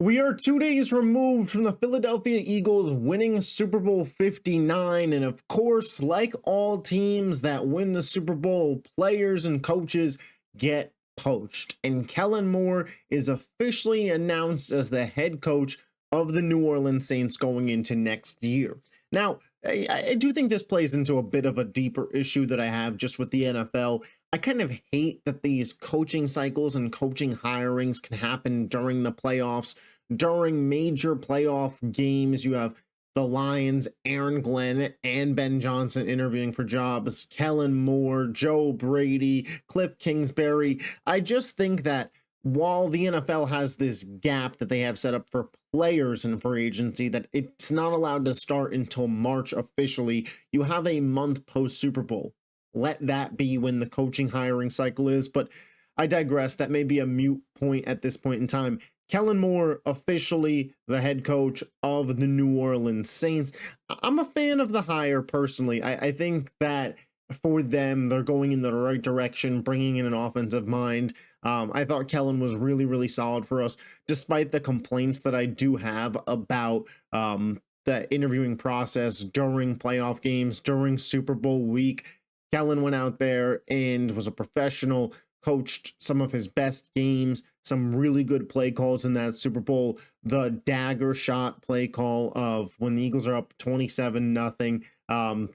We are 2 days removed from the Philadelphia Eagles winning Super Bowl 59. And of course, like all teams that win the Super Bowl, players and coaches get poached. And Kellen Moore is officially announced as the head coach of the New Orleans Saints going into next year. Now, I do think this plays into a bit of a deeper issue that I have just with the NFL. I kind of hate that these coaching cycles and coaching hirings can happen during the playoffs. During major playoff games, you have the Lions, Aaron Glenn, and Ben Johnson interviewing for jobs, Kellen Moore, Joe Brady, Cliff Kingsbury. I just think that while the NFL has this gap that they have set up for players and free agency, that it's not allowed to start until March officially, you have a month post Super Bowl. Let that be when the coaching hiring cycle is. But I digress. That may be a mute point at this point in time. Kellen Moore, officially the head coach of the New Orleans Saints. I'm a fan of the hire personally. I think that for them, they're going in the right direction, bringing in an offensive mind. I thought Kellen was really, really solid for us, despite the complaints that I do have about the interviewing process during playoff games, during Super Bowl week. Kellen went out there and was a professional, coached some of his best games, some really good play calls in that Super Bowl. The dagger shot play call of when the Eagles are up 27-0,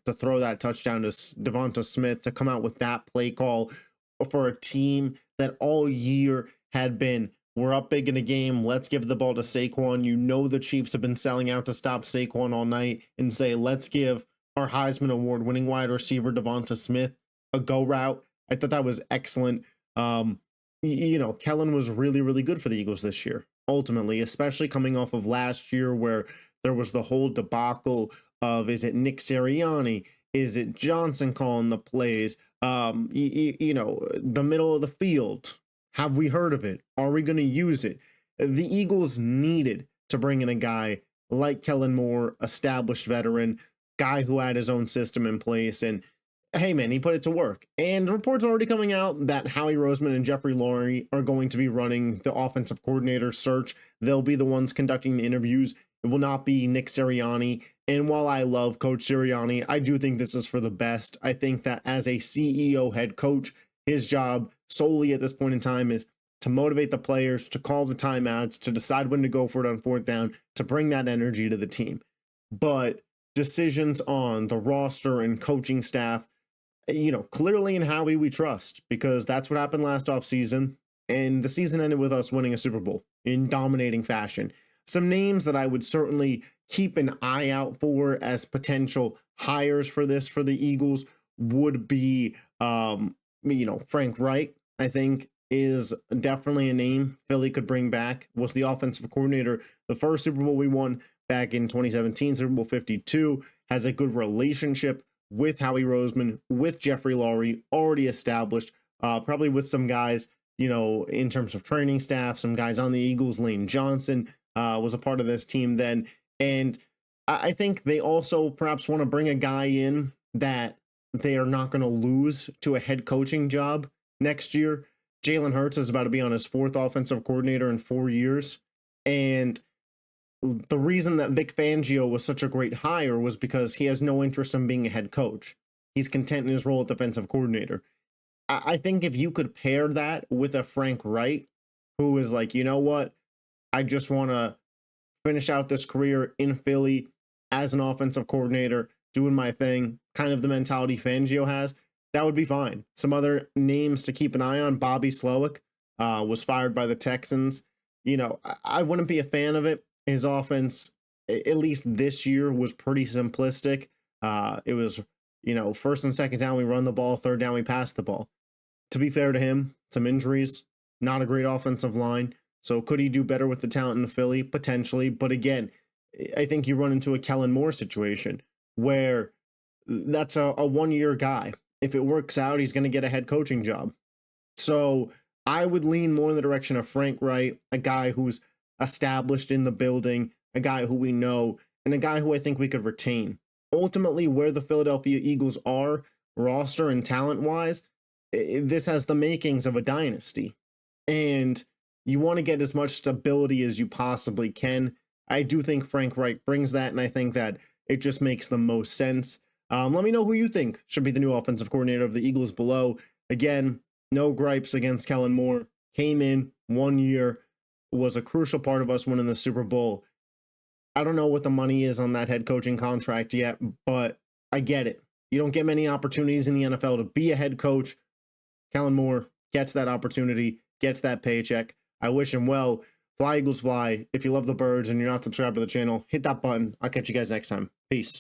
to throw that touchdown to Devonta Smith, to come out with that play call for a team that all year had been, we're up big in a game, let's give the ball to Saquon. You know the Chiefs have been selling out to stop Saquon all night and say, let's give our Heisman Award winning wide receiver Devonta Smith a go route. I thought that was excellent. Kellen was really, really good for the Eagles this year, ultimately, especially coming off of last year where there was the whole debacle of, is it Nick Sirianni? Is it Johnson calling the plays? The middle of the field. Have we heard of it? Are we going to use it? The Eagles needed to bring in a guy like Kellen Moore, established veteran, guy who had his own system in place, and hey man, he put it to work. And reports are already coming out that Howie Roseman and Jeffrey Lurie are going to be running the offensive coordinator search. They'll be the ones conducting the interviews. It will not be Nick Sirianni. And while I love Coach Sirianni, I do think this is for the best. I think that as a CEO head coach, his job solely at this point in time is to motivate the players, to call the timeouts, to decide when to go for it on fourth down, to bring that energy to the team. But decisions on the roster and coaching staff, clearly in Howie we trust, because that's what happened last offseason. And the season ended with us winning a Super Bowl in dominating fashion. Some names that I would certainly keep an eye out for as potential hires for the Eagles would be, Frank Reich, I think, is definitely a name Philly could bring back. Was the offensive coordinator the first Super Bowl we won back in 2017, Super Bowl 52, has a good relationship with Howie Roseman, with Jeffrey Lurie, already established, probably with some guys, in terms of training staff, some guys on the Eagles. Lane Johnson was a part of this team then. And I think they also perhaps want to bring a guy in that they are not going to lose to a head coaching job next year. Jalen Hurts is about to be on his fourth offensive coordinator in 4 years. And the reason that Vic Fangio was such a great hire was because he has no interest in being a head coach. He's content in his role as defensive coordinator. I think if you could pair that with a Frank Reich, who is like, you know what, I just want to finish out this career in Philly as an offensive coordinator, doing my thing, kind of the mentality Fangio has, that would be fine. Some other names to keep an eye on: Bobby Slowick was fired by the Texans. I wouldn't be a fan of it. His offense, at least this year, was pretty simplistic. It was, first and second down, we run the ball, third down, we pass the ball. To be fair to him, some injuries, not a great offensive line. So could he do better with the talent in Philly? Potentially. But again, I think you run into a Kellen Moore situation where that's a 1-year guy. If it works out, he's going to get a head coaching job. So I would lean more in the direction of Frank Reich, a guy who's established in the building, a guy who we know, and a guy who I think we could retain. Ultimately, where the Philadelphia Eagles are, roster and talent-wise, this has the makings of a dynasty. And You want to get as much stability as you possibly can. I do think Frank Reich brings that, and I think that it just makes the most sense. Let me know who you think should be the new offensive coordinator of the Eagles below. Again, no gripes against Kellen Moore. Came in 1 year, was a crucial part of us winning the Super Bowl. I don't know what the money is on that head coaching contract yet, but I get it. You don't get many opportunities in the NFL to be a head coach. Kellen Moore gets that opportunity, gets that paycheck. I wish him well. Fly, Eagles, fly. If you love the birds and you're not subscribed to the channel, hit that button. I'll catch you guys next time. Peace.